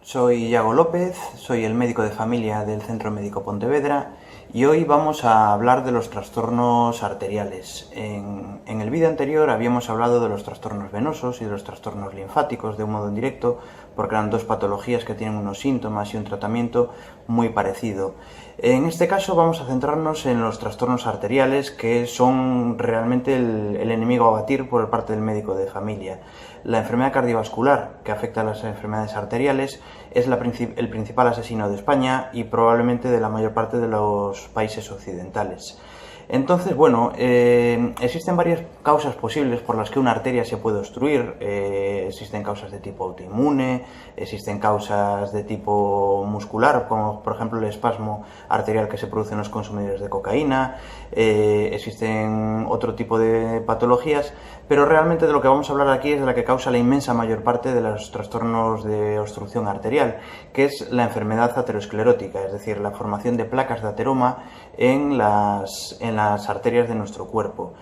Soy Iago López, soy el médico de familia del Centro Médico Pontevedra y hoy vamos a hablar de los trastornos arteriales. En el vídeo anterior habíamos hablado de los trastornos venosos y de los trastornos linfáticos de un modo indirecto, porque eran dos patologías que tienen unos síntomas y un tratamiento muy parecido. En este caso vamos a centrarnos en los trastornos arteriales, que son realmente el enemigo a batir por parte del médico de familia. La enfermedad cardiovascular, que afecta a las enfermedades arteriales, es el principal asesino de España y probablemente de la mayor parte de los países occidentales. Entonces, bueno, existen varias causas posibles por las que una arteria se puede obstruir. Existen causas de tipo autoinmune, existen causas de tipo muscular, como por ejemplo el espasmo arterial que se produce en los consumidores de cocaína. Existen otro tipo de patologías, pero realmente de lo que vamos a hablar aquí es de la que causa la inmensa mayor parte de los trastornos de obstrucción arterial, que es la enfermedad aterosclerótica, es decir, la formación de placas de ateroma en las arterias de nuestro cuerpo.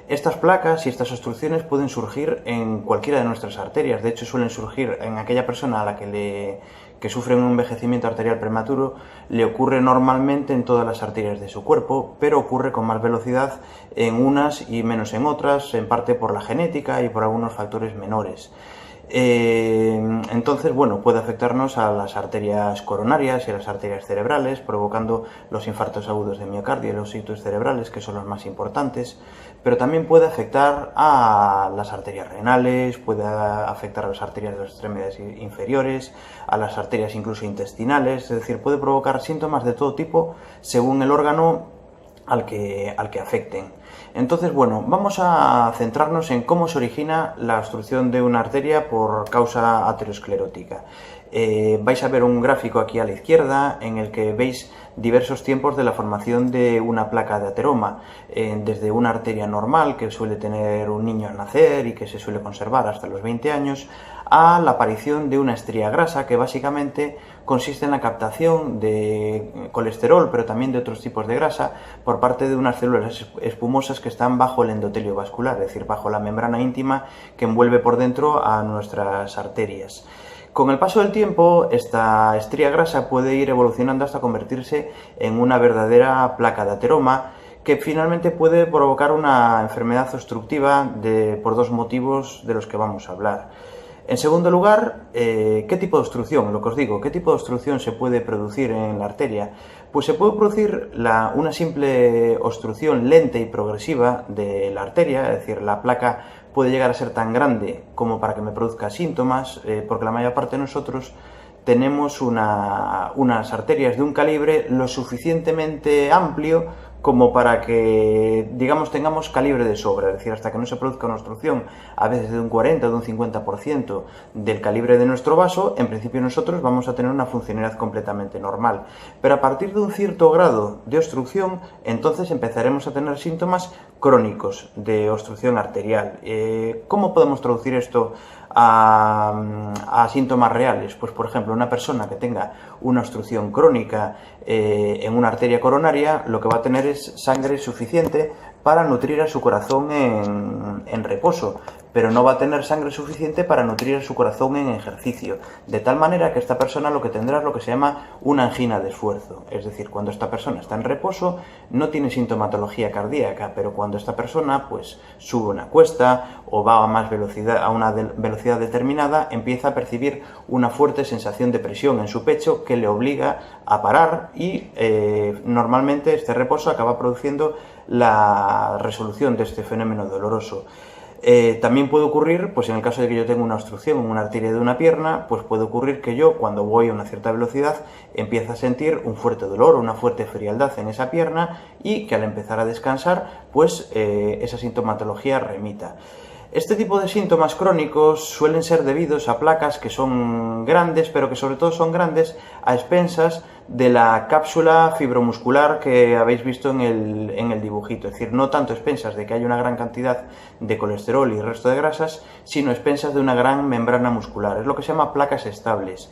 Estas placas y estas obstrucciones pueden surgir en cualquiera de nuestras arterias. De hecho, suelen surgir en aquella persona a la que sufre un envejecimiento arterial prematuro. Le ocurre normalmente en todas las arterias de su cuerpo, pero ocurre con más velocidad en unas y menos en otras, en parte por la genética y por algunos factores menores. Entonces, bueno, puede afectarnos a las arterias coronarias y a las arterias cerebrales, provocando los infartos agudos de miocardio y los ictus cerebrales, que son los más importantes, pero también puede afectar a las arterias renales, puede afectar a las arterias de las extremidades inferiores, a las arterias incluso intestinales, es decir, puede provocar síntomas de todo tipo según el órgano al que afecten. Entonces, bueno, vamos a centrarnos en cómo se origina la obstrucción de una arteria por causa aterosclerótica. Vais a ver un gráfico aquí a la izquierda en el que veis diversos tiempos de la formación de una placa de ateroma, desde una arteria normal que suele tener un niño al nacer y que se suele conservar hasta los 20 años, a la aparición de una estría grasa que básicamente consiste en la captación de colesterol, pero también de otros tipos de grasa, por parte de unas células espumosas que están bajo el endotelio vascular, es decir, bajo la membrana íntima que envuelve por dentro a nuestras arterias. Con el paso del tiempo, esta estría grasa puede ir evolucionando hasta convertirse en una verdadera placa de ateroma, que finalmente puede provocar una enfermedad obstructiva por dos motivos de los que vamos a hablar. En segundo lugar, ¿qué tipo de obstrucción? Lo que os digo, ¿qué tipo de obstrucción se puede producir en la arteria? Pues se puede producir una simple obstrucción lenta y progresiva de la arteria, es decir, la placa puede llegar a ser tan grande como para que me produzca síntomas, porque la mayor parte de nosotros tenemos unas arterias de un calibre lo suficientemente amplio como para que, digamos, tengamos calibre de sobra, es decir, hasta que no se produzca una obstrucción, a veces de un 40 o de un 50% del calibre de nuestro vaso, en principio nosotros vamos a tener una funcionalidad completamente normal. Pero a partir de un cierto grado de obstrucción, entonces empezaremos a tener síntomas crónicos de obstrucción arterial. ¿Cómo podemos traducir esto a síntomas reales? Pues, por ejemplo, una persona que tenga una obstrucción crónica en una arteria coronaria, lo que va a tener es sangre suficiente para nutrir a su corazón en reposo, pero no va a tener sangre suficiente para nutrir a su corazón en ejercicio, de tal manera que esta persona lo que tendrá es lo que se llama una angina de esfuerzo, es decir, cuando esta persona está en reposo no tiene sintomatología cardíaca, pero cuando esta persona pues sube una cuesta o va a más velocidad, a una velocidad determinada, empieza a percibir una fuerte sensación de presión en su pecho que le obliga a parar y normalmente este reposo acaba produciendo la resolución de este fenómeno doloroso. También puede ocurrir, pues en el caso de que yo tenga una obstrucción en una arteria de una pierna, pues puede ocurrir que yo, cuando voy a una cierta velocidad, empiece a sentir un fuerte dolor o una fuerte frialdad en esa pierna y que al empezar a descansar, pues esa sintomatología remita. Este tipo de síntomas crónicos suelen ser debidos a placas que son grandes, pero que sobre todo son grandes a expensas de la cápsula fibromuscular que habéis visto en el dibujito. Es decir, no tanto a expensas de que haya una gran cantidad de colesterol y resto de grasas, sino a expensas de una gran membrana muscular. Es lo que se llama placas estables.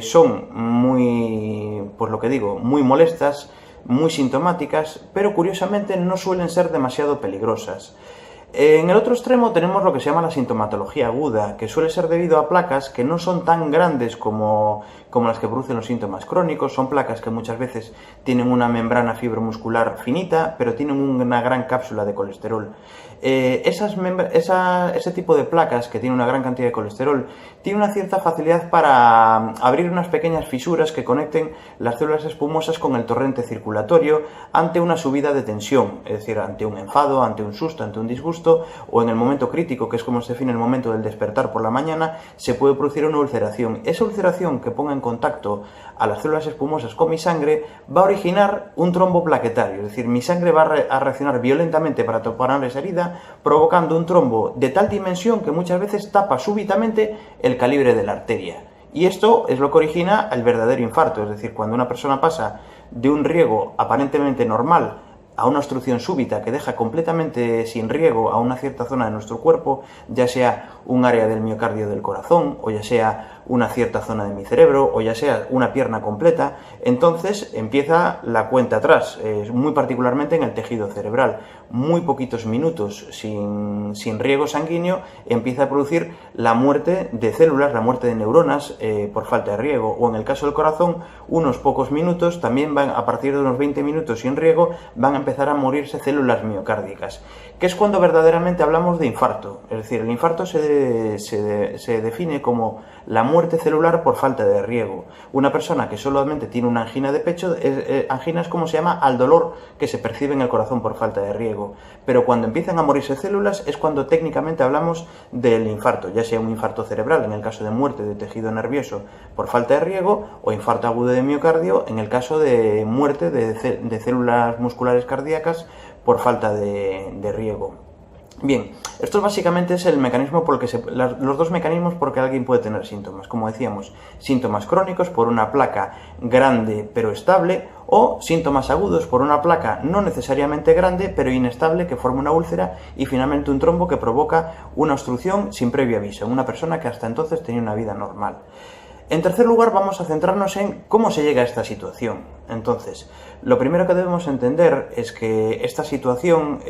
Son muy, pues lo que digo, muy molestas, muy sintomáticas, pero curiosamente no suelen ser demasiado peligrosas. En el otro extremo tenemos lo que se llama la sintomatología aguda, que suele ser debido a placas que no son tan grandes como las que producen los síntomas crónicos. Son placas que muchas veces tienen una membrana fibromuscular finita, pero tienen una gran cápsula de colesterol. Ese tipo de placas que tienen una gran cantidad de colesterol tiene una cierta facilidad para abrir unas pequeñas fisuras que conecten las células espumosas con el torrente circulatorio ante una subida de tensión, es decir, ante un enfado, ante un susto, ante un disgusto, o en el momento crítico, que es como se define el momento del despertar por la mañana, se puede producir una ulceración. Esa ulceración que ponga en contacto a las células espumosas con mi sangre va a originar un trombo plaquetario, es decir, mi sangre va a reaccionar violentamente para tapar esa herida, provocando un trombo de tal dimensión que muchas veces tapa súbitamente el calibre de la arteria. Y esto es lo que origina el verdadero infarto, es decir, cuando una persona pasa de un riego aparentemente normal a una obstrucción súbita que deja completamente sin riego a una cierta zona de nuestro cuerpo, ya sea un área del miocardio del corazón, o ya sea una cierta zona de mi cerebro, o ya sea una pierna completa, entonces empieza la cuenta atrás, muy particularmente en el tejido cerebral. Muy poquitos minutos sin riego sanguíneo empieza a producir la muerte de células, la muerte de neuronas por falta de riego, o en el caso del corazón, unos pocos minutos, también a partir de unos 20 minutos sin riego, van a empezar a morirse células miocárdicas, que es cuando verdaderamente hablamos de infarto. Es decir, el infarto se define como la muerte celular por falta de riego. Una persona que solamente tiene una angina de pecho, angina es como se llama al dolor que se percibe en el corazón por falta de riego. Pero cuando empiezan a morirse células es cuando técnicamente hablamos del infarto, ya sea un infarto cerebral en el caso de muerte de tejido nervioso por falta de riego, o infarto agudo de miocardio en el caso de muerte de células musculares cardíacas por falta de riego. Bien, esto básicamente es el mecanismo por el que los dos mecanismos por que alguien puede tener síntomas. Como decíamos, síntomas crónicos por una placa grande pero estable, o síntomas agudos por una placa no necesariamente grande pero inestable que forma una úlcera y finalmente un trombo que provoca una obstrucción sin previo aviso en una persona que hasta entonces tenía una vida normal. En tercer lugar, vamos a centrarnos en cómo se llega a esta situación. Entonces, lo primero que debemos entender es que esta situación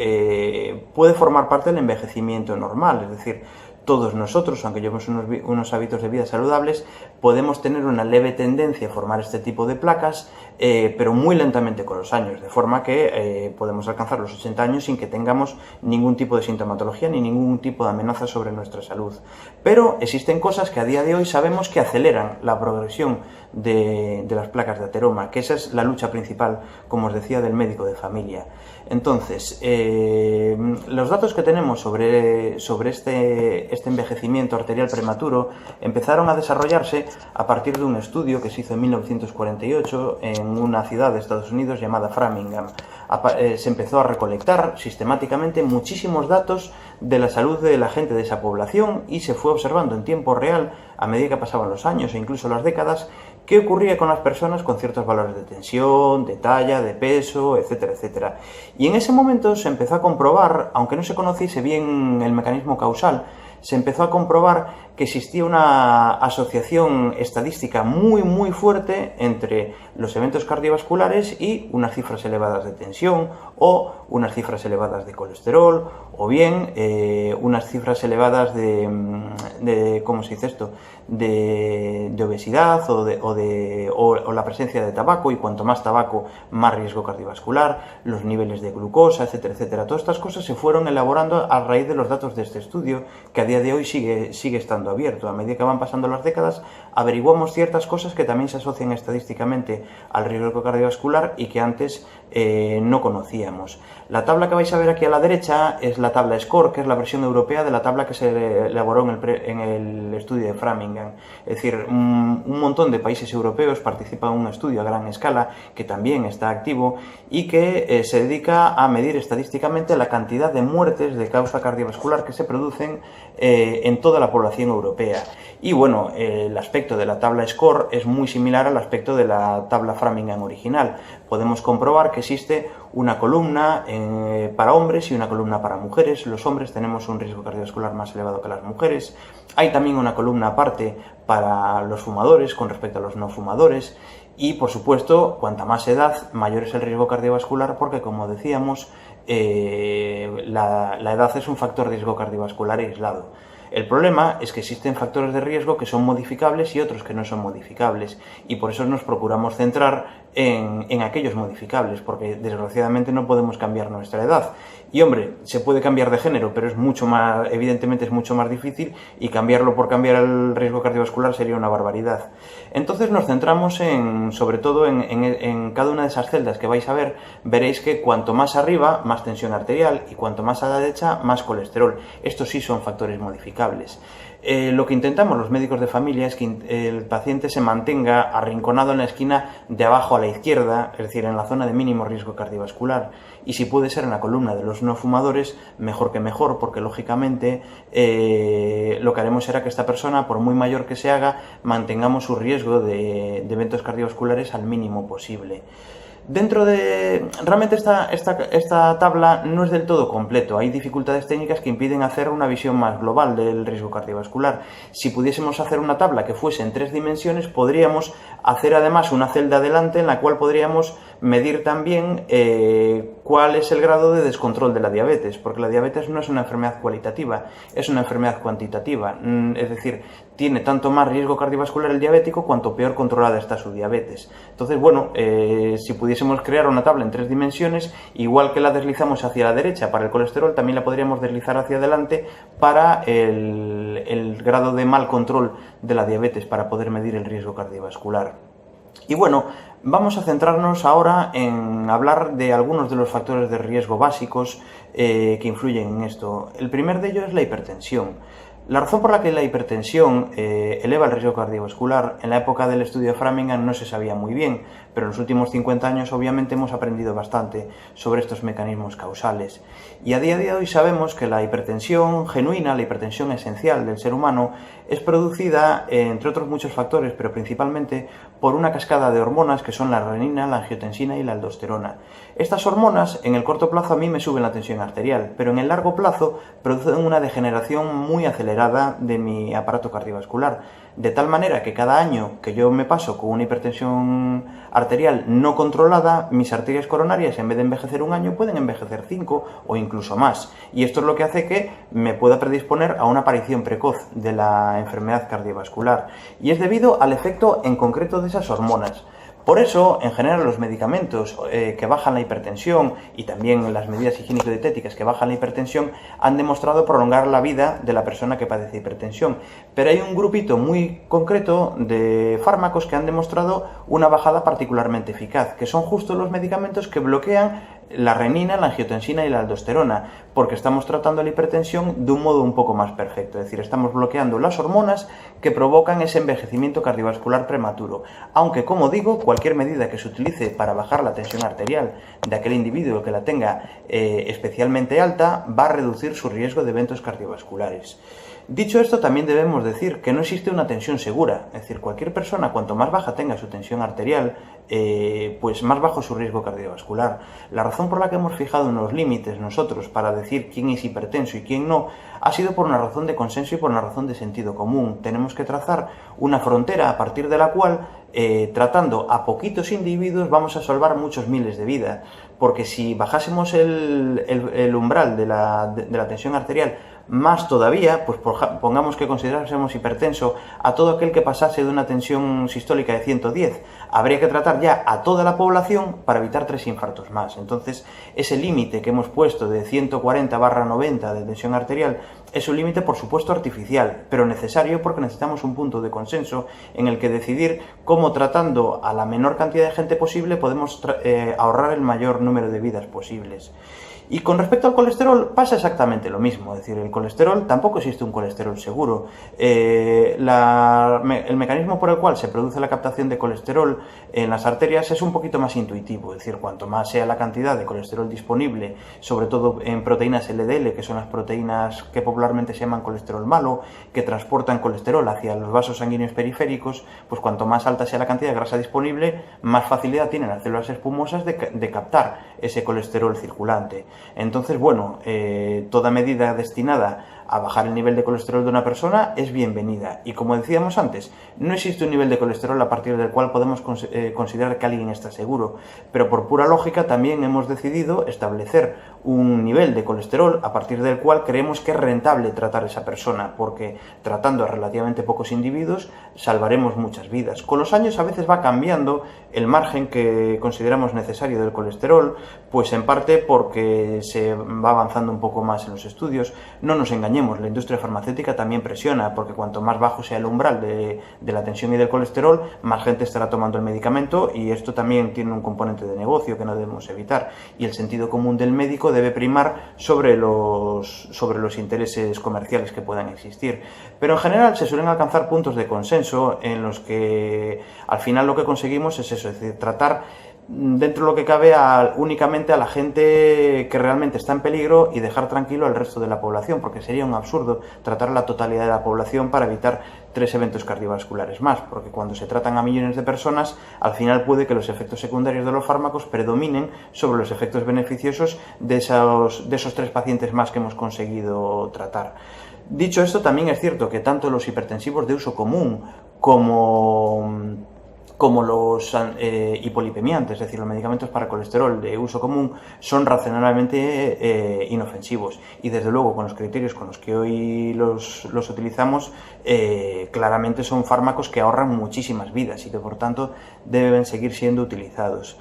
puede formar parte del envejecimiento normal, es decir, todos nosotros, aunque llevemos unos hábitos de vida saludables, podemos tener una leve tendencia a formar este tipo de placas, pero muy lentamente con los años, de forma que podemos alcanzar los 80 años sin que tengamos ningún tipo de sintomatología ni ningún tipo de amenaza sobre nuestra salud. Pero existen cosas que a día de hoy sabemos que aceleran la progresión de las placas de ateroma, que esa es la lucha principal, como os decía, del médico de familia. Entonces, los datos que tenemos sobre este envejecimiento arterial prematuro empezaron a desarrollarse a partir de un estudio que se hizo en 1948 en una ciudad de Estados Unidos llamada Framingham. Se empezó a recolectar sistemáticamente muchísimos datos de la salud de la gente de esa población y se fue observando en tiempo real, a medida que pasaban los años e incluso las décadas, qué ocurría con las personas con ciertos valores de tensión, de talla, de peso, etcétera, etcétera. Y en ese momento se empezó a comprobar, aunque no se conociese bien el mecanismo causal, se empezó a comprobar que existía una asociación estadística muy fuerte entre los eventos cardiovasculares y unas cifras elevadas de tensión, o unas cifras elevadas de colesterol, o bien unas cifras elevadas de ¿cómo se dice esto?, de obesidad o la presencia de tabaco, y cuanto más tabaco, más riesgo cardiovascular, los niveles de glucosa, etcétera, etcétera. Todas estas cosas se fueron elaborando a raíz de los datos de este estudio, que a día de hoy sigue estando abierto. A medida que van pasando las décadas, averiguamos ciertas cosas que también se asocian estadísticamente al riesgo cardiovascular y que antes no conocíamos. La tabla que vais a ver aquí a la derecha es la tabla SCORE, que es la versión europea de la tabla que se elaboró en el estudio de Framingham. Es decir, un montón de países europeos participan en un estudio a gran escala que también está activo y que se dedica a medir estadísticamente la cantidad de muertes de causa cardiovascular que se producen en toda la población europea. Y bueno, el aspecto de la tabla SCORE es muy similar al aspecto de la tabla Framingham original. Podemos comprobar que existe una columna para hombres y una columna para mujeres. Los hombres tenemos un riesgo cardiovascular más elevado que las mujeres. Hay también una columna aparte para los fumadores con respecto a los no fumadores. Y, por supuesto, cuanta más edad, mayor es el riesgo cardiovascular porque, como decíamos, la edad es un factor de riesgo cardiovascular aislado. El problema es que existen factores de riesgo que son modificables y otros que no son modificables, y por eso nos procuramos centrar en aquellos modificables, porque desgraciadamente no podemos cambiar nuestra edad. Y hombre, se puede cambiar de género, pero es mucho más, evidentemente es mucho más difícil, y cambiarlo por cambiar el riesgo cardiovascular sería una barbaridad. Entonces nos centramos sobre todo en cada una de esas celdas que vais a ver. Veréis que cuanto más arriba, más tensión arterial, y cuanto más a la derecha, más colesterol. Estos sí son factores modificables. Lo que intentamos los médicos de familia es que el paciente se mantenga arrinconado en la esquina de abajo a la izquierda, es decir, en la zona de mínimo riesgo cardiovascular, y si puede ser en la columna de los no fumadores, mejor que mejor, porque lógicamente lo que haremos será que esta persona, por muy mayor que se haga, mantengamos su riesgo de eventos cardiovasculares al mínimo posible. Realmente esta tabla no es del todo completo. Hay dificultades técnicas que impiden hacer una visión más global del riesgo cardiovascular. Si pudiésemos hacer una tabla que fuese en 3 dimensiones, podríamos hacer además una celda adelante en la cual podríamos medir también cuál es el grado de descontrol de la diabetes, porque la diabetes no es una enfermedad cualitativa, es una enfermedad cuantitativa, es decir, tiene tanto más riesgo cardiovascular el diabético cuanto peor controlada está su diabetes. Entonces, bueno, si pudiésemos crear una tabla en 3 dimensiones, igual que la deslizamos hacia la derecha para el colesterol, también la podríamos deslizar hacia adelante para el grado de mal control de la diabetes, para poder medir el riesgo cardiovascular. Y bueno, vamos a centrarnos ahora en hablar de algunos de los factores de riesgo básicos que influyen en esto. El primer de ellos es la hipertensión. La razón por la que la hipertensión eleva el riesgo cardiovascular, en la época del estudio de Framingham no se sabía muy bien, pero en los últimos 50 años obviamente hemos aprendido bastante sobre estos mecanismos causales. Y a día de hoy sabemos que la hipertensión genuina, la hipertensión esencial del ser humano, es producida, entre otros muchos factores, pero principalmente por una cascada de hormonas que son la renina, la angiotensina y la aldosterona. Estas hormonas en el corto plazo a mí me suben la tensión arterial, pero en el largo plazo producen una degeneración muy acelerada de mi aparato cardiovascular, de tal manera que cada año que yo me paso con una hipertensión arterial no controlada, mis arterias coronarias, en vez de envejecer 1 año, pueden envejecer 5 o incluso más. Y esto es lo que hace que me pueda predisponer a una aparición precoz de la enfermedad cardiovascular. Y es debido al efecto en concreto de esas hormonas. Por eso, en general, los medicamentos que bajan la hipertensión y también las medidas higiénico-dietéticas que bajan la hipertensión han demostrado prolongar la vida de la persona que padece hipertensión. Pero hay un grupito muy concreto de fármacos que han demostrado una bajada particularmente eficaz, que son justo los medicamentos que bloquean la renina, la angiotensina y la aldosterona, porque estamos tratando la hipertensión de un modo un poco más perfecto, es decir, estamos bloqueando las hormonas que provocan ese envejecimiento cardiovascular prematuro, aunque, como digo, cualquier medida que se utilice para bajar la tensión arterial de aquel individuo que la tenga especialmente alta va a reducir su riesgo de eventos cardiovasculares. Dicho esto, también debemos decir que no existe una tensión segura, es decir, cualquier persona, cuanto más baja tenga su tensión arterial, pues más bajo su riesgo cardiovascular. La razón por la que hemos fijado unos límites nosotros para decir quién es hipertenso y quién no, ha sido por una razón de consenso y por una razón de sentido común. Tenemos que trazar una frontera a partir de la cual, tratando a poquitos individuos, vamos a salvar muchos miles de vidas, porque si bajásemos el umbral de la tensión arterial más todavía, pues pongamos que considerásemos hipertenso a todo aquel que pasase de una tensión sistólica de 110, habría que tratar ya a toda la población para evitar 3 infartos más. Entonces, ese límite que hemos puesto de 140/90 de tensión arterial es un límite, por supuesto, artificial, pero necesario, porque necesitamos un punto de consenso en el que decidir cómo, tratando a la menor cantidad de gente posible, podemos ahorrar el mayor número de vidas posibles. Y con respecto al colesterol pasa exactamente lo mismo, es decir, el colesterol, tampoco existe un colesterol seguro. El mecanismo por el cual se produce la captación de colesterol en las arterias es un poquito más intuitivo, es decir, cuanto más sea la cantidad de colesterol disponible, sobre todo en proteínas LDL, que son las proteínas que popularmente se llaman colesterol malo, que transportan colesterol hacia los vasos sanguíneos periféricos, pues cuanto más alta sea la cantidad de grasa disponible, más facilidad tienen las células espumosas de captar ese colesterol circulante. Entonces, bueno, toda medida destinada a bajar el nivel de colesterol de una persona es bienvenida. Y como decíamos antes, no existe un nivel de colesterol a partir del cual podemos considerar que alguien está seguro, pero por pura lógica también hemos decidido establecer un nivel de colesterol a partir del cual creemos que es rentable tratar a esa persona, porque tratando a relativamente pocos individuos salvaremos muchas vidas. Con los años a veces va cambiando el margen que consideramos necesario del colesterol, pues en parte porque se va avanzando un poco más en los estudios. No nos engañemos, la industria farmacéutica también presiona, porque cuanto más bajo sea el umbral de la tensión y del colesterol, más gente estará tomando el medicamento, y esto también tiene un componente de negocio que no debemos evitar, y el sentido común del médico debe primar sobre los intereses comerciales que puedan existir. Pero en general se suelen alcanzar puntos de consenso en los que al final lo que conseguimos es eso, es decir, tratar dentro de lo que cabe únicamente a la gente que realmente está en peligro y dejar tranquilo al resto de la población, porque sería un absurdo tratar a la totalidad de la población para evitar 3 eventos cardiovasculares más, porque cuando se tratan a millones de personas, al final puede que los efectos secundarios de los fármacos predominen sobre los efectos beneficiosos de esos 3 pacientes más que hhemos conseguido tratar. Dicho esto, también es cierto que tanto los hipertensivos de uso común como los hipolipemiantes, es decir, los medicamentos para colesterol de uso común, son razonablemente inofensivos, y desde luego con los criterios con los que hoy los utilizamos, claramente son fármacos que ahorran muchísimas vidas y que por tanto deben seguir siendo utilizados.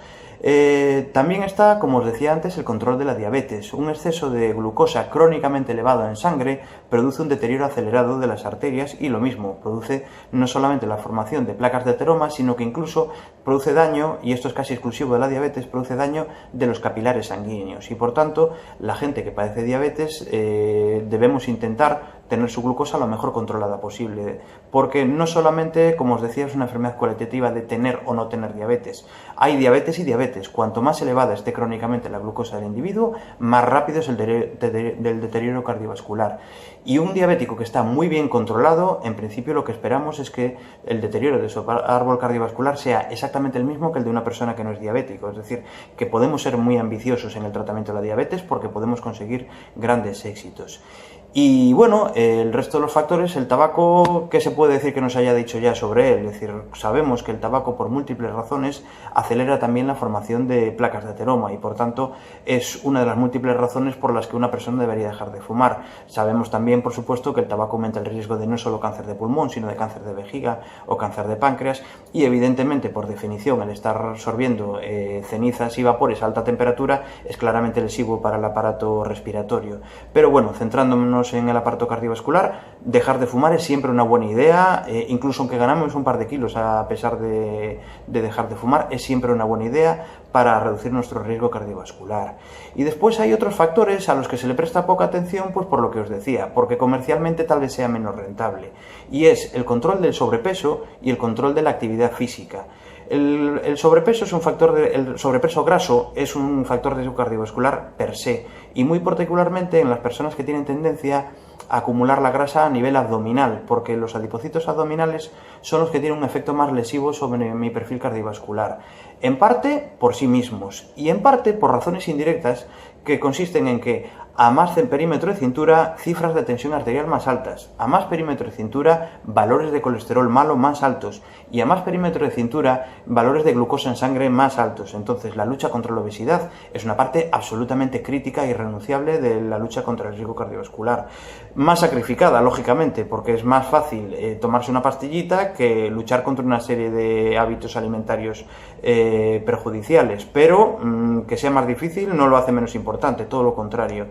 También está, como os decía antes, el control de la diabetes. Un exceso de glucosa crónicamente elevado en sangre produce un deterioro acelerado de las arterias, y lo mismo, produce no solamente la formación de placas de ateroma, sino que incluso produce daño, y esto es casi exclusivo de la diabetes, produce daño de los capilares sanguíneos, y por tanto la gente que padece diabetes debemos intentar tener su glucosa lo mejor controlada posible, porque no solamente, como os decía, es una enfermedad cualitativa de tener o no tener diabetes. Hay diabetes y diabetes. Cuanto más elevada esté crónicamente la glucosa del individuo, más rápido es el deterioro cardiovascular. Y un diabético que está muy bien controlado, en principio lo que esperamos es que el deterioro de su árbol cardiovascular sea exactamente el mismo que el de una persona que no es diabético. Es decir, que podemos ser muy ambiciosos en el tratamiento de la diabetes porque podemos conseguir grandes éxitos. Y bueno, el resto de los factores, el tabaco, ¿qué se puede decir que nos haya dicho ya sobre él? Es decir, sabemos que el tabaco, por múltiples razones, acelera también la formación de placas de ateroma, y por tanto es una de las múltiples razones por las que una persona debería dejar de fumar. Sabemos también, por supuesto, que el tabaco aumenta el riesgo de no solo cáncer de pulmón, sino de cáncer de vejiga o cáncer de páncreas, y evidentemente, por definición, el estar absorbiendo cenizas y vapores a alta temperatura es claramente lesivo para el aparato respiratorio. Pero bueno, centrándonos en el aparato cardiovascular, dejar de fumar es siempre una buena idea, incluso aunque ganamos un par de kilos a pesar de dejar de fumar, es siempre una buena idea para reducir nuestro riesgo cardiovascular. Y después hay otros factores a los que se le presta poca atención, pues por lo que os decía, porque comercialmente tal vez sea menos rentable, y es el control del sobrepeso y el control de la actividad física. El sobrepeso el sobrepeso graso es un factor de riesgo cardiovascular per se, y muy particularmente en las personas que tienen tendencia a acumular la grasa a nivel abdominal, porque los adipocitos abdominales son los que tienen un efecto más lesivo sobre mi perfil cardiovascular, en parte por sí mismos y en parte por razones indirectas que consisten en que a más perímetro de cintura, cifras de tensión arterial más altas, a más perímetro de cintura, valores de colesterol malo más altos, y a más perímetro de cintura, valores de glucosa en sangre más altos. Entonces, la lucha contra la obesidad es una parte absolutamente crítica e irrenunciable de la lucha contra el riesgo cardiovascular. Más sacrificada, lógicamente, porque es más fácil tomarse una pastillita que luchar contra una serie de hábitos alimentarios perjudiciales, pero que sea más difícil no lo hace menos importante, todo lo contrario.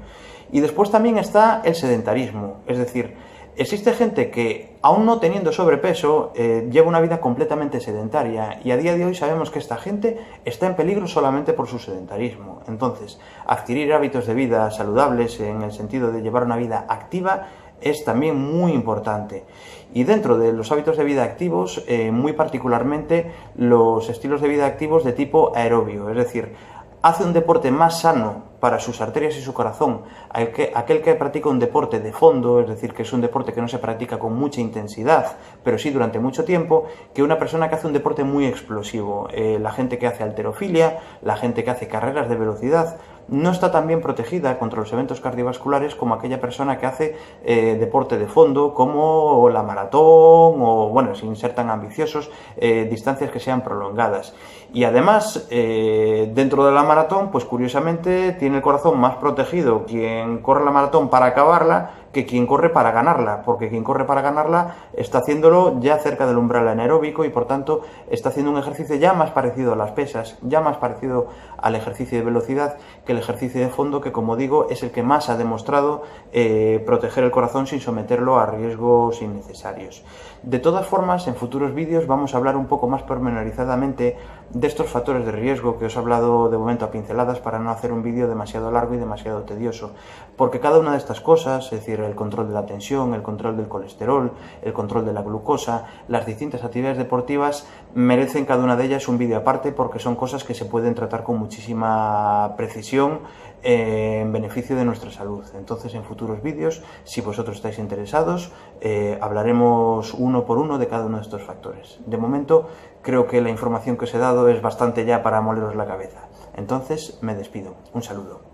Y después también está el sedentarismo, es decir, existe gente que, aún no teniendo sobrepeso, lleva una vida completamente sedentaria, y a día de hoy sabemos que esta gente está en peligro solamente por su sedentarismo. Entonces, adquirir hábitos de vida saludables en el sentido de llevar una vida activa es también muy importante. Y dentro de los hábitos de vida activos, muy particularmente los estilos de vida activos de tipo aerobio, es decir, hace un deporte más sano para sus arterias y su corazón aquel que practica un deporte de fondo, es decir, que es un deporte que no se practica con mucha intensidad, pero sí durante mucho tiempo, que una persona que hace un deporte muy explosivo. La gente que hace halterofilia, la gente que hace carreras de velocidad, no está tan bien protegida contra los eventos cardiovasculares como aquella persona que hace deporte de fondo, como la maratón o, bueno, sin ser tan ambiciosos, distancias que sean prolongadas. Y además, dentro de la maratón, pues curiosamente tiene el corazón más protegido quien corre la maratón para acabarla que quien corre para ganarla, porque quien corre para ganarla está haciéndolo ya cerca del umbral anaeróbico y por tanto está haciendo un ejercicio ya más parecido a las pesas, ya más parecido al ejercicio de velocidad que el ejercicio de fondo, que como digo es el que más ha demostrado proteger el corazón sin someterlo a riesgos innecesarios. De todas formas, en futuros vídeos vamos a hablar un poco más pormenorizadamente de estos factores de riesgo que os he hablado de momento a pinceladas para no hacer un vídeo demasiado largo y demasiado tedioso, porque cada una de estas cosas, es decir, el control de la tensión, el control del colesterol, el control de la glucosa, las distintas actividades deportivas, merecen cada una de ellas un vídeo aparte porque son cosas que se pueden tratar con muchísima precisión en beneficio de nuestra salud. Entonces, en futuros vídeos, si vosotros estáis interesados, hablaremos uno por uno de cada uno de estos factores. De momento, creo que la información que os he dado es bastante ya para moleros la cabeza. Entonces, me despido. Un saludo.